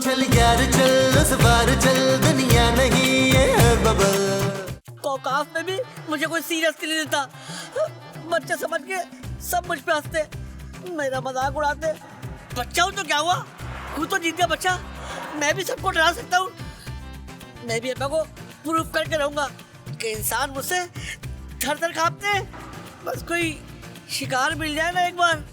चल यार चल उस बार चल दुनिया नहीं ये है बबल। औकाफ में भी मुझे कोई सीरियस नहीं लेता। बच्चे समझ के सब मुझ पे हंसते, मेरा मजाक उड़ाते। बच्चा हूँ तो क्या हुआ, तू तो जीत गया बच्चा। मैं भी सबको डरा सकता हूँ। मैं भी अब्बा को प्रूफ करके रहूंगा कि इंसान मुझसे थर थर कांपते हैं। बस कोई शिकार मिल जाए ना एक बार।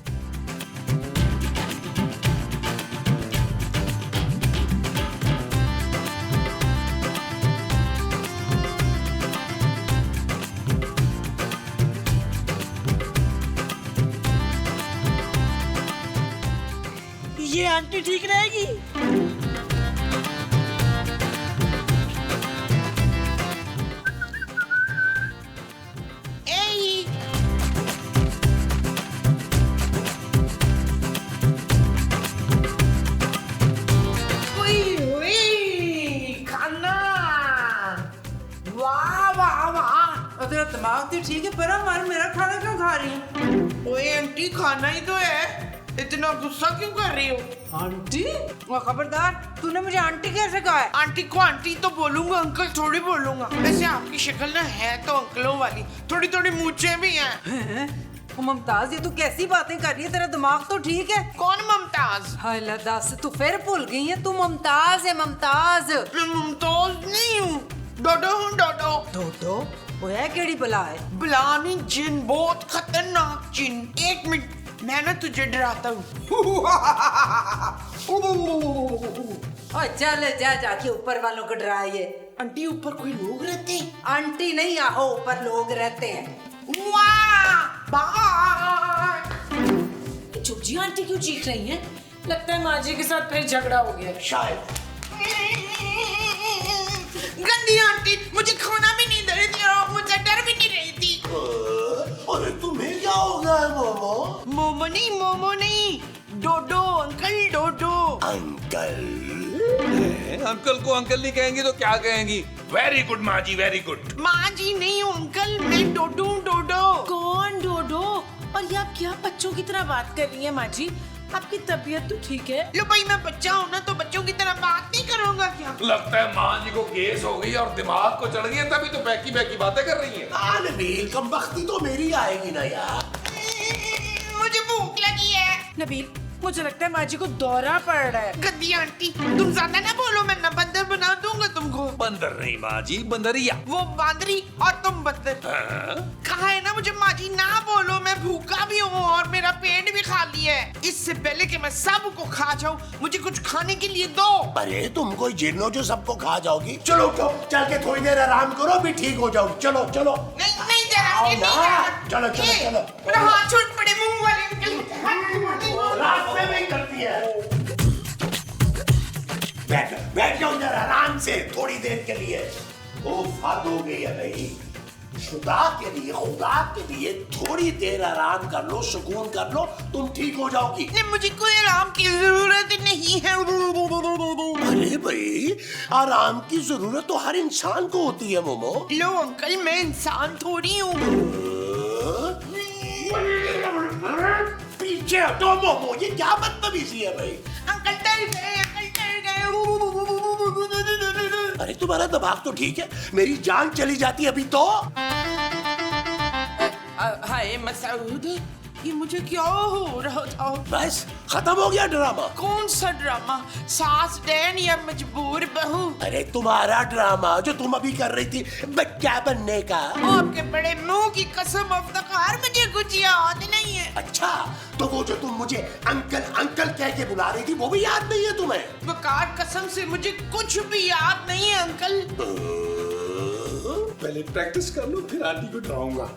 ये आंटी ठीक रहेगी। दिमाग तो ठीक है पर हमारा मेरा खाना क्यों खा रही है? ओए आंटी खाना ही तो है, इतना गुस्सा क्यों कर रही हो? आंटी? खबरदार, तूने मुझे आंटी कैसे कहा है? आंटी को आंटी तो बोलूंगा, अंकल थोड़ी बोलूंगा। वैसे आपकी शक्ल ना है तो अंकलों वाली, थोड़ी थोड़ी मूंछें भी हैं। मुमताज, ये तू कैसी बातें कर रही है? तेरा दिमाग तो ठीक है? कौन मुमताज? हाय दस, तू फिर भूल गई है। तू मुमताज है, मुमताज। मैं मुमताज नहीं हूँ, डोडो हूँ, डोडो। डोडो? वो है केड़ी बला है? बलानी जिन, बहुत खतरनाक जिन। एक मिनट, मैं ना तुझे डराता हूँ। चल जा जाके ऊपर वालों को डराइए। आंटी ऊपर कोई लोग रहते हैं? आंटी नहीं, आहो ऊपर लोग रहते हैं। चुपजी, आंटी क्यों चीख रही हैं? लगता है माँ जी के साथ फिर झगड़ा हो गया। शायद। गंदी आंटी मुझे खाना भी नहीं दे रही थी और मुझे डर भी नहीं रही थी। अरे तुम्हें क्या हो गया है मोमो? मोमो नहीं, डोडो अंकल, डोडो अंकल। अंकल को अंकल नहीं कहेंगी तो क्या कहेंगी? वेरी गुड माँ जी, वेरी गुड। माँ जी नहीं हूँ अंकल, मैं डोडो हूँ, डोडो। कौन डोडो? और ये आप क्या बच्चों की तरह बात कर रही हैं माँ जी? आपकी तबीयत तो ठीक है? लो भाई, मैं बच्चा हूँ ना तो बच्चों की तरह बात नहीं करूँगा क्या? लगता है माँ जी को केस हो गई और दिमाग को चढ़ गई है, तभी तो बैकी बैकी बातें कर रही है। नबील, कमबख्ती तो मेरी आएगी ना यार। मुझे भूख लगी है। नबील, मुझे लगता है माँ जी को दौरा पड़ रहा है। गंदी आंटी तुम ज्यादा ना बोलो, मैं ना बंदर बना दूंगा तुमको। बंदर नहीं माँ जी, बंदरिया। वो बांदरी और तुम बंदर। कहा है ना मुझे माँ जी ना बोलो, मैं भूखा भी हूँ और मेरा पेट भी खाली है। इससे पहले कि मैं सबको खा जाऊँ, मुझे कुछ खाने के लिए दो। अरे तुम कोई जिन्नो जो सबको खा जाओगी? चलो उठो, चल के थोड़ी देर आराम करो, भी ठीक हो जाओ। चलो चलो। नहीं जरा, नहीं जरा। चलो चलो चलो। मेरा हाथ छूट पड़े मुंह वाले अंकल। रास्ते में ही करती है। बैठ जाओ इधर आराम से थोड़ी देर के लिए। हद हो गई है भाई। खुदा के लिए थोड़ी देर आराम कर लो, सुकून कर लो, तुम ठीक हो जाओगी। नहीं, मुझे कोई आराम की जरूरत नहीं है। अरे भाई, आराम की जरूरत तो हर इंसान को होती है मोमो। लो अंकल, मैं इंसान थोड़ी हूँ। पीछे हटो मोमो, ये क्या बदतमीजी है भाई? अंकल डर गए, अंकल डर गए। अरे तुम्हारा दिमाग तो ठीक है, मेरी जान चली जाती अभी तो। हाय मसूद, ये मुझे क्या हो रहा था? बस खत्म हो गया ड्रामा। कौन सा ड्रामा? सास डैन या मजबूर बहू? अरे तुम्हारा ड्रामा जो तुम अभी कर रही थी बच्चा बनने का। आपके बड़े मुंह की कसम, अब तक मुझे कुछ याद नहीं है। अच्छा, तो वो जो तुम मुझे अंकल अंकल कह के बुला रही थी वो भी याद नहीं है तुम्हें? बकार कसम से मुझे कुछ भी याद नहीं है अंकल। पहले प्रैक्टिस कर लो, फिर आंटी को डराऊंगा।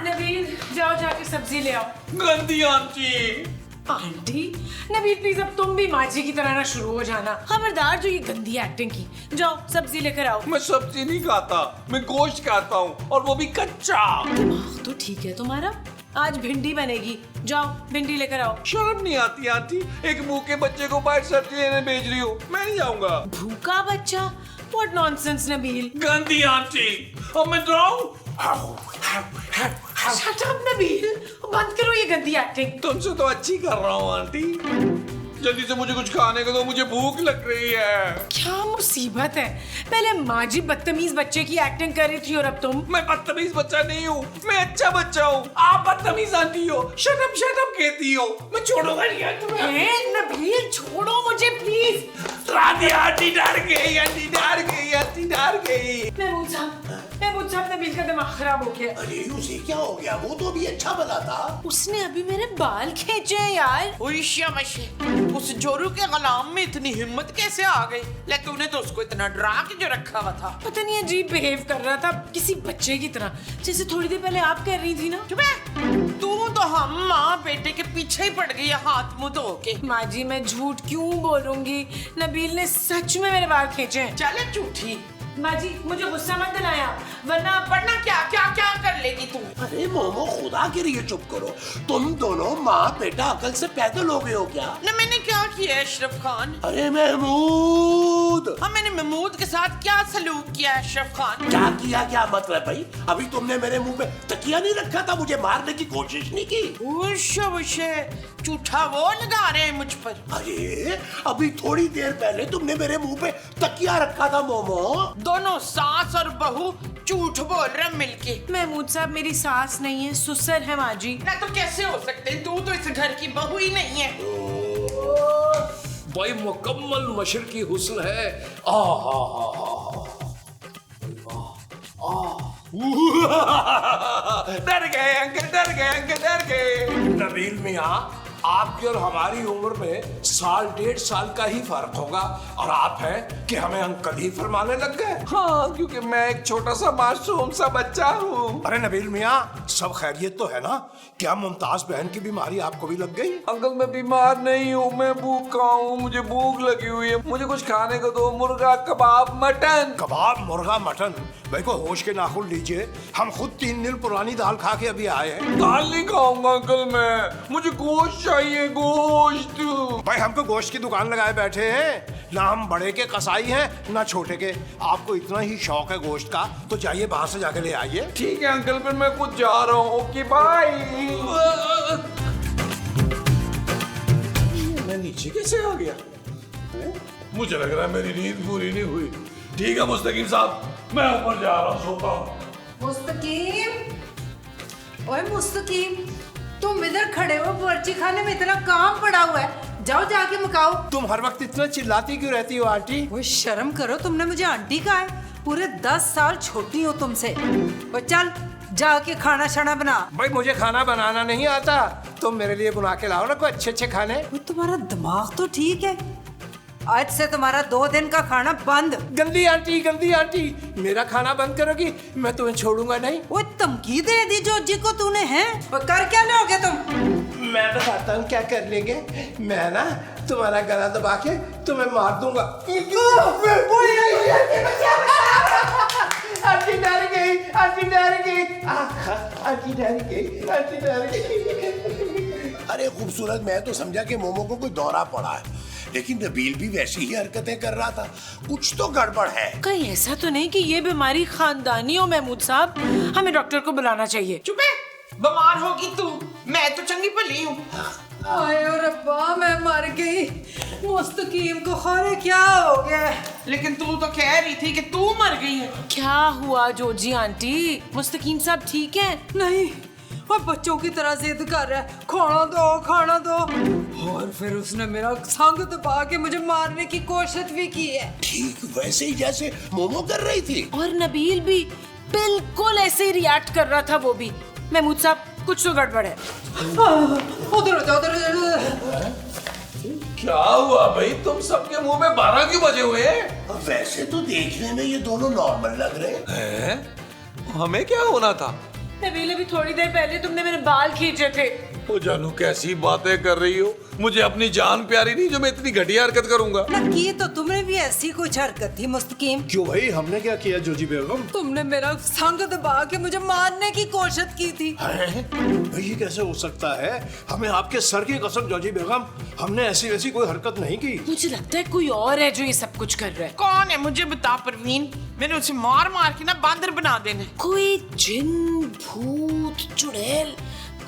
नबील, जाओ जाके सब्जी ले आओ। गंदी आंटी। आंटी? नबील प्लीज, अब तुम भी माँ जी की तरह ना शुरू हो जाना। खबरदार जो ये गंदी एक्टिंग की। जाओ सब्जी लेकर आओ। मैं सब्जी नहीं खाता, मैं गोश्त खाता हूँ, और वो भी कच्चा। दिमाग तो ठीक है तुम्हारा। आज भिंडी बनेगी, जाओ भिंडी लेकर आओ। शर्म नहीं आती आंटी, एक भूखे बच्चे को बाहर सब्जी लेने भेज रही हो? मैं नहीं जाऊंगा। भूखा बच्चा? What nonsense Nabeel. गंदी आंटी, अब मैं डराऊं? शट अप नबील, बंद करो ये गंदी एक्टिंग। तुमसे तो अच्छी कर रहा हूँ आंटी। जल्दी से मुझे कुछ खाने को दो, मुझे भूख लग रही है। क्या मुसीबत है, पहले माँ जी बदतमीज बच्चे की एक्टिंग कर रही थी और अब तुम। मैं बदतमीज बच्चा नहीं हूँ, मैं अच्छा बच्चा हूँ। आप बदतमीज आंटी हो, शट अप कहती हो। मैं छोड़ूंगा नहीं तुम्हें। नबील छोड़ो मुझे प्लीज। राधी आंटी डर गई, आंटी डर गई, आंटी डर गई। महमूद साहब नबील का दिमाग खराब हो गया। अरे उसे क्या हो गया? वो तो अभी अच्छा बना था। उसने अभी मेरे बाल खींचे हैं यार। उस जोरू के गुलाम में इतनी हिम्मत कैसे आ गई? ले तूने तो उसको इतना डरा के जो रखा हुआ था। पता नहीं अजीब बिहेव कर रहा था किसी बच्चे की तरह, जैसे थोड़ी देर पहले आप कह रही थी ना। चुप है। तू तो हम माँ बेटे के पीछे ही पड़ गई है हाथ मुंह धो के। माँ जी मैं झूठ क्यों बोलूंगी, नबील ने सच में मेरे बाल खींचे हैं। चले झूठी। माँ जी मुझे गुस्सा मत दिलाया, वरना क्या कर लेगी तू? अरे मोमो खुदा के लिए चुप करो। तुम दोनों माँ बेटा अकल से पैदल हो गए हो क्या? ना मैंने क्या किया है अशरफ खान? अरे महमूद, हाँ मैंने महमूद के साथ क्या सलूक किया है अशरफ खान? क्या किया? क्या मतलब भाई? अभी तुमने मेरे मुंह पे तकिया नहीं रखा था, मुझे मारने की कोशिश नहीं की। उशे झूठा वो लगा रहे हैं मुझ पर। अरे अभी थोड़ी देर पहले तुमने मेरे मुंह पे तकिया रखा था मोमो। दोनों सास और बहू झूठ बोल रहे मिलके। महमूद साहब मेरी सास नहीं है, सुसर है माँ जी। ना तो कैसे हो सकते? तू तो इस घर की बहू ही नहीं है। भाई मुकम्मल मशरकी हुस्न है। डर गए अंकल, डर गए अंकल, डर गए। नबील मियाँ, आपकी और हमारी उम्र में साल 1.5 साल का ही फर्क होगा और आप हैं कि हमें अंकल ही फरमाने लग गए। हाँ, क्योंकि मैं एक छोटा सा मासूम सा बच्चा हूँ। अरे नबील मियाँ, सब खैरियत तो है ना? क्या मुमताज बहन की बीमारी आपको भी लग गई? अंकल मैं बीमार नहीं हूँ, मैं भूखा हूँ, मुझे भूख लगी हुई है, मुझे कुछ खाने को दो। मुर्गा, कबाब, मटन। कबाब, मुर्गा, मटन? भाई को होश के नाखुन लीजिए, हम खुद 3 दिन पुरानी दाल खा के अभी आए हैं। दाल नहीं खाऊंगा अंकल मैं, मुझे गोश्त चाहिए, गोश्त। भाई हमको गोश्त की दुकान लगाए बैठे हैं, ना हम बड़े के कसाई हैं ना छोटे के। आपको इतना ही शौक है गोश्त का तो जाइए बाहर से जाके ले आइए। ठीक है अंकल, फिर मैं खुद जा रहा हूँ। Okay bye. मैं नीचे कैसे आ गया? मुझे लग रहा है मेरी नींद पूरी नहीं हुई। ठीक है मुस्तकीम साहब, मैं ऊपर जा रहा हूँ, सोता हूँ। ओए मुस्तकीम, तुम इधर खड़े हो, पर्ची खाने में इतना काम पड़ा हुआ है, जाओ जाके मुकाओ। तुम हर वक्त इतना चिल्लाती क्यों रहती हो आंटी? वो शर्म करो, तुमने मुझे आंटी कहा है, पूरे 10 साल छोटी हो तुमसे। और चल जाके खाना शाना बना। भाई मुझे खाना बनाना नहीं आता, तुम मेरे लिए बना के लाओ ना कोई अच्छे अच्छे खाने। वो तुम्हारा दिमाग तो ठीक है, आज से तुम्हारा 2 दिन का खाना बंद। गंदी आंटी, गंदी आंटी, मेरा खाना बंद करोगी? मैं तुम्हें छोड़ूंगा नहीं। वो धमकी दे दी जो जी को तूने, है वो कर क्या लोगे तुम? मैं बताता हूँ क्या कर लेंगे। मैं ना तुम्हारा गला दबा के तुम्हें मार दूंगा। आंटी डर गई, आंटी डर गई, आंटी डर गई, आंटी डर गई। अरे खूबसूरत, मैं तो समझा कि मोमो को कोई दौरा पड़ा है, लेकिन नबील भी वैसी ही हरकतें कर रहा था। कुछ तो गड़बड़ है। कहीं ऐसा तो नहीं कि ये बीमारी खानदानी हो महमूद साहब? हमें डॉक्टर को बुलाना चाहिए। चुप है, बीमार होगी तू, मैं तो चंगी भली हूँ। आए रब्बा, मैं मर गई। मुस्तकीम को खौरे क्या हो गया? लेकिन तू तो कह रही थी कि तू मर गई है। क्या हुआ जोजी आंटी? मुस्तकीम साहब ठीक है? नहीं, वो बच्चों की तरह जिद कर रहा है, खाना दो खाना दो। और फिर उसने मेरा संग दबा के मुझे मारने की कोशिश भी की है। ठीक वैसे ही जैसे मोमो कर रही थी। और नबील भी बिल्कुल ऐसे ही रिएक्ट कर रहा था वो भी। महमूद साहब कुछ तो गड़बड़ है। उधर जाओ, उधर। क्या हुआ भाई, तुम सबके मुंह में 12 क्यों बजे हुए हैं? वैसे तो देखने में ये दोनों नॉर्मल लग रहे हैं। हमें क्या होना था? नबील अभी थोड़ी देर पहले तुमने मेरे बाल खींचे थे। ओ जानू कैसी बातें कर रही हो, मुझे अपनी जान प्यारी नहीं जो मैं इतनी घटिया हरकत करूंगा। ना की तो तुमने भी ऐसी कुछ हरकत थी मुस्तकीम। क्यों भाई, हमने क्या किया जोजी बेगम? तुमने मेरा संग दबा के मुझे मारने की कोशिश की थी। भाई ये कैसे हो सकता है? हमें आपके सर की कसम जोजी बेगम, हमने ऐसी वैसी कोई हरकत नहीं की। मुझे लगता है कोई और है जो ये सब कुछ कर रहा है। कौन है मुझे बता परवीन, मैंने उसे मार मार के ना बांदर बना देना। कोई जिन, भूत, चुड़ैल,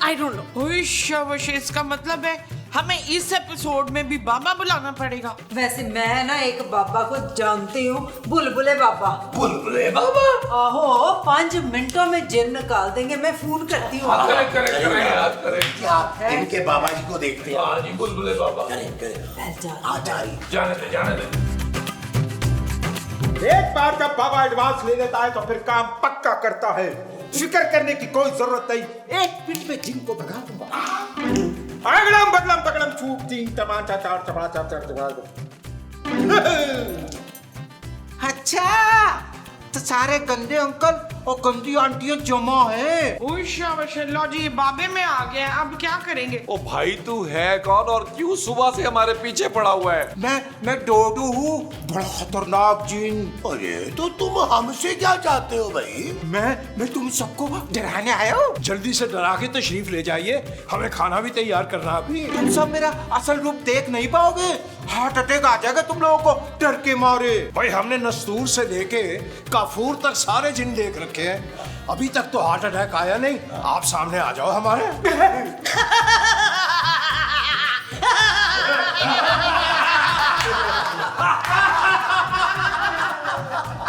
आई डोंट नो। शाबाश, इसका मतलब है हमें इस एपिसोड में भी बाबा बुलाना पड़ेगा। वैसे मैं ना एक बाबा को जानती हूँ, बुलबुले बाबा। बुलबुले बाबा? आहो, 5 मिनटों में जिन निकाल देंगे। मैं फोन करती हूँ। क्या इनके बाबा जी को देखते हैं? हाँ जी, बुलबुले बाबा। आ जाइए। जाने दे। एक बार जब बाबा एडवांस ले लेता है तो फिर काम पक्का करता है, फिक्र करने की कोई जरूरत नहीं। एक मिनट में जिनको भगा दूंगा। अगड़म बगड़म तगड़म छूप 3 टमाटर 4 टमाटर 4 टमाटर। अच्छा, तो सारे गंदे अंकल और गंदी आंटियां जमा है। शाबाश, लो जी बाबे में आ गया, अब क्या करेंगे? ओ भाई तू है कौन और क्यों सुबह से हमारे पीछे पड़ा हुआ है? मैं डोडू हूँ, बड़ा खतरनाक जिन। अरे तो तुम हमसे क्या चाहते हो भाई? मैं तुम सबको डराने आया हूँ। जल्दी से डरा के तशरीफ ले जाइए, हमें खाना भी तैयार करना अभी। तुम सब मेरा असल रूप देख नहीं पाओगे, हार्ट अटैक आ जाएगा तुम लोगों को डर के मारे। भाई हमने नस्तूर से लेके काफूर तक सारे जिन देख रखे हैं, अभी तक तो हार्ट अटैक आया नहीं। आप सामने आ जाओ हमारे।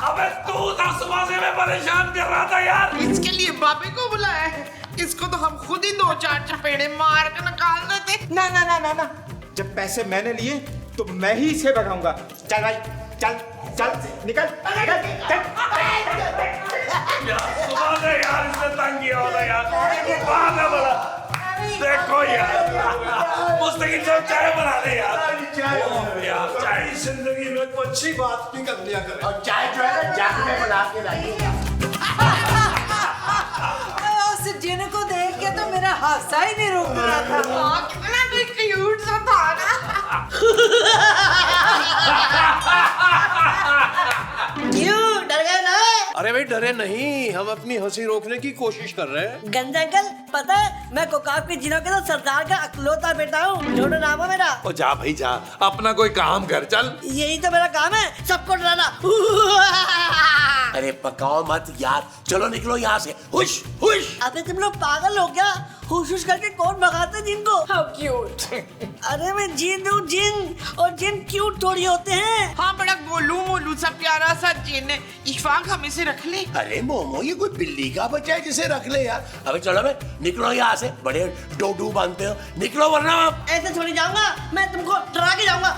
अबे तू तो सुबह से मैं परेशान कर रहा था यार। इसके लिए बाबे को बुलाया है? इसको तो हम खुद ही 2-4 चपेड़े मार कर निकाल देते। ना ना ना ना ना, जब पैसे मैंने लिए तो मैं ही इसे भगाऊंगा। चल भाई, चल चल निकल निकल चल। सुबह से यार इसने तंग किया होगा यार। बात है बड़ा। देखो यार, मुस्तकिल से चाय बना दे यार। यार चाय जिंदगी में तो अच्छी बात भी कर लिया करें। और चाय जो है ना जग में बना के लाइए। उस जिन को देख के तो मेरा हादसा ही नहीं रुक रहा था। कितना कोई क्यूट सा था ना। क्यों डर गए ना? अरे भाई डरे नहीं, हम अपनी हंसी रोकने की कोशिश कर रहे हैं। गंजा अंकल, पता है मैं कोकाब के जिनों के तो सरदार का अकलौता बेटा हूँ। जोड़ो नाम है मेरा। ओ जा भाई जा, अपना कोई काम कर चल। यही तो मेरा काम है, सबको डराना। अरे पकाओ मत यार, चलो निकलो यहाँ से। हुश हुश। अबे तुम लोग पागल हो क्या? हुश करके कौन भगाते जिनको? How cute. अरे मैं जिन हूँ जिन, और जिन क्यूट थोड़ी होते हैं। हाँ, बड़ा गोलू मोलू सा प्यारा सा जिन है। इशफाक हम इसे रख ले। अरे मोमो, ये कोई बिल्ली का बच्चा है जिसे रख ले यार। अबे चलो बे, निकलो यहाँ से, बड़े डोडू बनते हो, निकलो वरना ऐसे थोड़ी जाऊंगा, मैं तुमको डरा के जाऊंगा।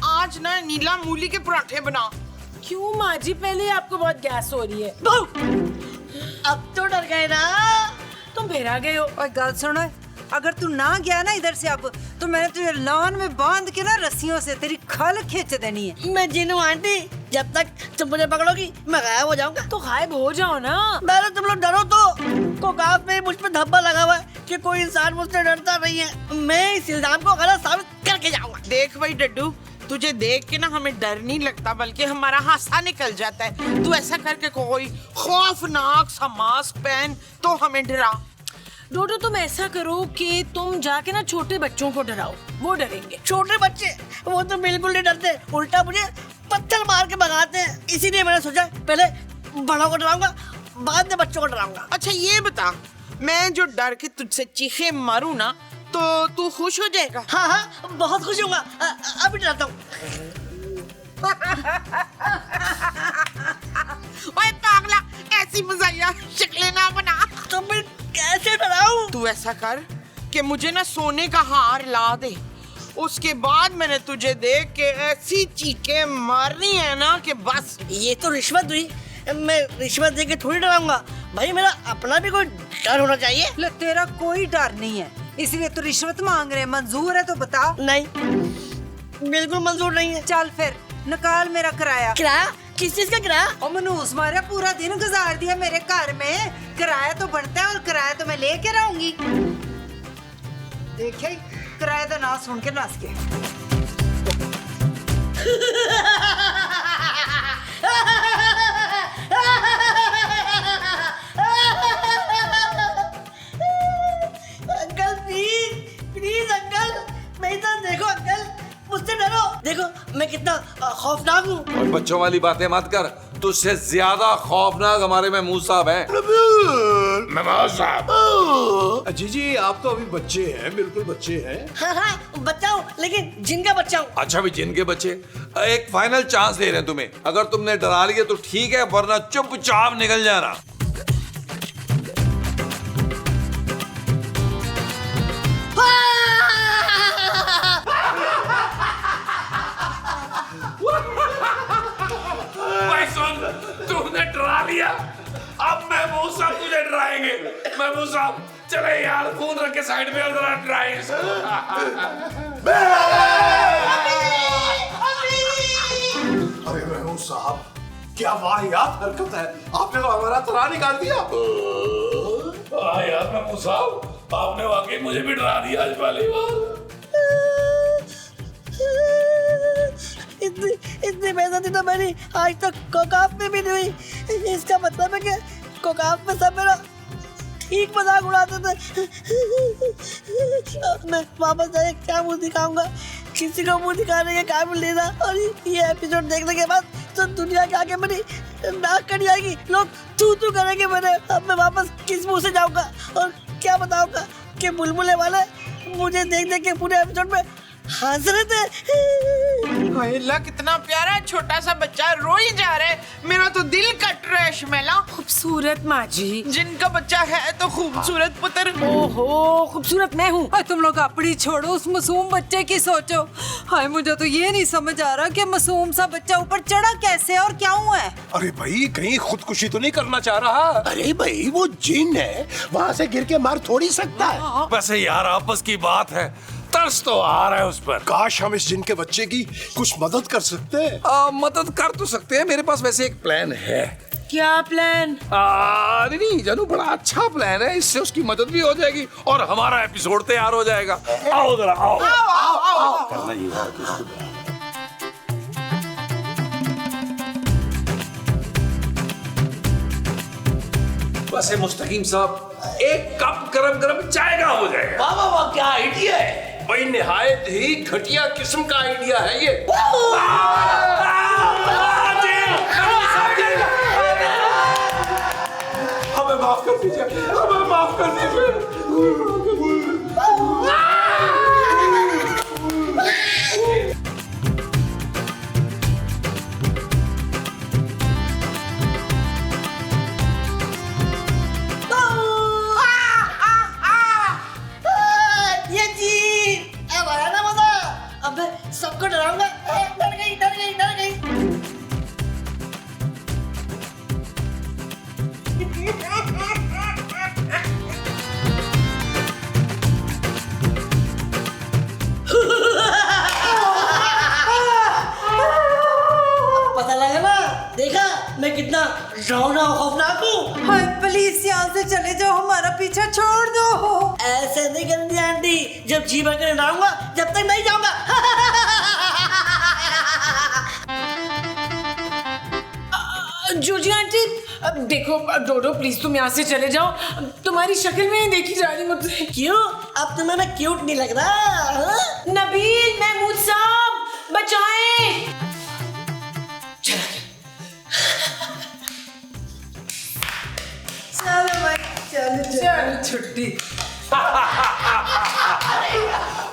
आज ना नीला मूली के पराठे बना। क्यों माँ जी, पहले आपको बहुत गैस हो रही है। अब तो डर गए ना? तुम फिर आ गए हो। और गल सुनो, अगर तू ना गया ना इधर से अब, तो मैंने तुझे लॉन में बांध के ना रस्सियों से तेरी खल खींच देनी है। मैं जिन हूँ आंटी, जब तक तुम मुझे पकड़ोगी मैं गायब हो जाऊंगा। तो गायब हो जाओ ना। पहले तुम लोग डरो तो। कोकाब में मुझ पे धब्बा लगा हुआ है कि कोई इंसान मुझसे डरता नहीं है। मैं इस इल्जाम को गलत साबित करके जाऊंगा। देख भाई डड्डू, तुझे देख के ना हमें डर नहीं लगता, बल्कि हमारा हासा निकल जाता है। तू ऐसा करके कोई खौफनाक सा मास्क पहन तो हमें डरा। डोडो, तुम ऐसा करो कि तुम जाके ना छोटे बच्चों को डराओ, वो डरेंगे। छोटे बच्चे वो तो बिल्कुल नहीं डरते, उल्टा मुझे पत्थर मार के भगाते हैं। इसीलिए मैंने सोचा पहले बड़ों को डराऊंगा, बाद में बच्चों को डराऊंगा। अच्छा ये बता, मैं जो डर के तुझसे चीखे मारूं ना, तो तू खुश हो जाएगा? हाँ हाँ, बहुत खुश होऊंगा। अभी डराता हूँ। ओए पागला, ऐसी मजाया शक्लें ना बना। तो मैं कैसे डराऊं? तू ऐसा कर कि मुझे ना सोने का हार ला दे, उसके बाद मैंने तुझे देख के ऐसी चीखें मारनी है ना कि बस। ये तो रिश्वत हुई। मैं रिश्वत दे के थोड़ी डराऊंगा भाई, मेरा अपना भी कोई डर होना चाहिए। ले, तेरा कोई डर नहीं है, इसलिए तो रिश्वत मांग रहे हैं। मंजूर है तो बता। नहीं, बिल्कुल मंजूर नहीं है। चल फिर निकाल मेरा किराया। किराया? किस चीज का किराया? और मनूस मारा पूरा दिन गुजार दिया मेरे घर में, किराया तो बनता है और किराया तो मैं लेके रहूंगी। देखे किराया तो ना सुन के नस के। अंकल प्लीज प्लीज अंकल, मेरी तरफ देखो अंकल, मुझसे डरो। देखो मैं कितना खौफनाक हूँ। और बच्चों वाली बातें मत कर, तुझसे ज्यादा खौफनाक हमारे महमूद साहब हैं। महमूद साहब। जी आप तो अभी बच्चे हैं, बिल्कुल बच्चे हैं। हाँ बच्चा हूँ, लेकिन जिनका बच्चा हूँ। अच्छा भी जिनके बच्चे। एक फाइनल चांस दे रहे हैं तुम्हें, अगर तुमने डरा लिया तो ठीक है, वरना चुपचाप निकल जाना। तुमने डरा लिया, अब महमूद साहब तुझे डराएंगे। महमूद साहब चले यार, फोन रख के साइड में, जरा डराएंगे। अरे महमूद साहब, क्या वाहियात हरकत है, आपने तो हमारा तरा निकाल दिया। हाँ यार महमूद साहब, आपने वाकई मुझे भी डरा दिया आज पहली बार। इतनी बेइज्जती तो मेरी आज तक कोकाफ में भी नहीं हुई। इसका मतलब है कि कोकाफ में सब मेरा ठीक मजाक उड़ाते थे। मैं वापस जाके क्या मुंह दिखाऊंगा, किसी को मुंह दिखाने के काबिल नहीं था। और ये एपिसोड देखने के बाद तो दुनिया के आगे मेरी नाक कट जाएगी, लोग तू तू करेंगे मेरे। अब मैं वापस किस मुंह से जाऊंगा और क्या बताऊंगा कि बुलबुले वाले मुझे देख देख के पूरे एपिसोड में हंस रहे थे। अल्लाह कितना प्यारा छोटा सा बच्चा रो ही जा रहा है, मेरा तो दिल कट रहा है। शमेला खूबसूरत माँ जी, जिनका बच्चा है तो खूबसूरत पुत्र। ओहो खूबसूरत मैं हूँ। तुम लोग अपनी छोड़ो, उस मासूम बच्चे की सोचो। हाय मुझे तो ये नहीं समझ आ रहा कि मासूम सा बच्चा ऊपर चढ़ा कैसे और क्या हुआ है। अरे भाई कहीं खुदकुशी तो नहीं करना चाह रहा? अरे भाई वो जिन है, वहाँ से गिर के मार थोड़ी सकता है। वैसे यार आपस की बात है, तरस तो आ रहा है उस पर। काश हम इस जिन के बच्चे की कुछ मदद कर सकते हैं। मदद कर तो सकते हैं, मेरे पास वैसे एक प्लान है। क्या प्लान? नहीं जानू, बड़ा अच्छा प्लान है, इससे उसकी मदद भी हो जाएगी और हमारा एपिसोड तैयार हो जाएगा। आओ जरा आओ। करना ही होगा। वैसे मुस्तकीम साहब, एक कप गरम गरम चाय का हो जाएगा। वाह वाह वाह, क्या आइडिया है भाई, निहायत ही घटिया किस्म का आइडिया है ये। हमें माफ कर दीजिए, हमें माफ कर दीजिए। सबको डराऊंगा। डर गई डर गई डर गई। पता लगा ना, देखा मैं कितना डरावना खौफनाक हूँ। हाय प्लीज यहाँ से चले जाओ, हमारा पीछा छोड़ दो। ऐसे नहीं करती आंटी, जब जी भर कर डराऊंगा जब तक नहीं जाऊंगा। जूजी आंटी देखो, डोडो प्लीज तुम यहाँ से चले जाओ, तुम्हारी शक्ल में देखी जा रही मुझसे। क्यों? अब तुम्हें मैं क्यूट नहीं लग रहा? हाँ? नबील, महमूद साहब बचाएं। चलो भाई चलो छुट्टी।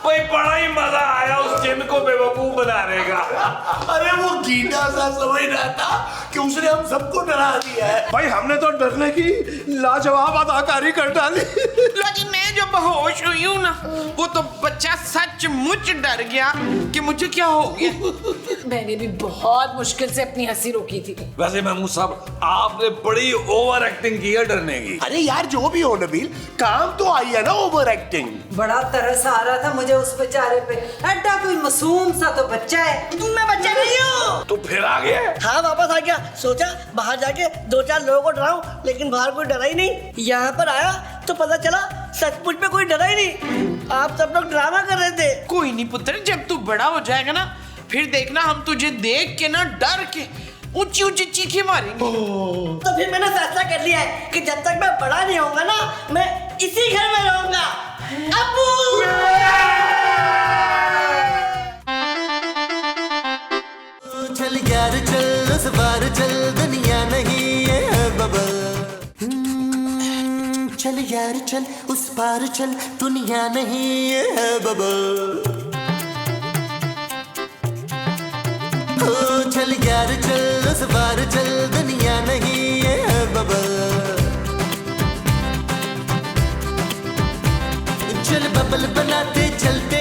भाई बड़ा ही मजा आया उस जिन को बेवकूफ बनाने का। अरे वो गीता सा समझ रहा था कि उसने हम सबको डरा दिया है। भाई हमने तो डरने की लाजवाब अदाकारी कर डाली। लो जी मैं जब होश हुई हूँ ना, वो तो बच्चा सचमुच डर गया कि मुझे क्या हो गया। मैंने भी बहुत मुश्किल से अपनी हंसी रोकी थी। वैसे महमूद साहब, आपने बड़ी ओवर एक्टिंग की है डरने की। अरे यार जो भी हो नबील, काम तो आई है ना ओवर एक्टिंग। बड़ा तरस आ रहा था मुझे उस बेचारे पे। एड्डा कोई मासूम सा तो बच्चा है। मैं बच्चा नहीं हूँ। तो फिर आ गया? हाँ वापस आ गया। सोचा बाहर जाके 2-4 लोगों को डराऊं, लेकिन बाहर कोई डरा ही नहीं। यहाँ पर आया तो पता चला सचमुच में कोई डरा ही नहीं। आप सब लोग ड्रामा कर रहे थे। कोई नहीं पुत्र, जब तू बड़ा हो जाएगा ना, फिर देखना हम तुझे देख के ना डर के ऊंची ऊंची चीखें मारेंगे। तो फिर मैंने फैसला कर लिया है कि जब तक मैं बड़ा नहीं होऊंगा ना, मैं इसी घर में रहूंगा। अब्बू! चल यार चल, उस बार चल, दुनिया नहीं है बबल। चल यार चल, उस पार चल, दुनिया नहीं है बबल। चल यार चल, उस बार चल, दुनिया नहीं है बबल। चल बबल बनाते चलते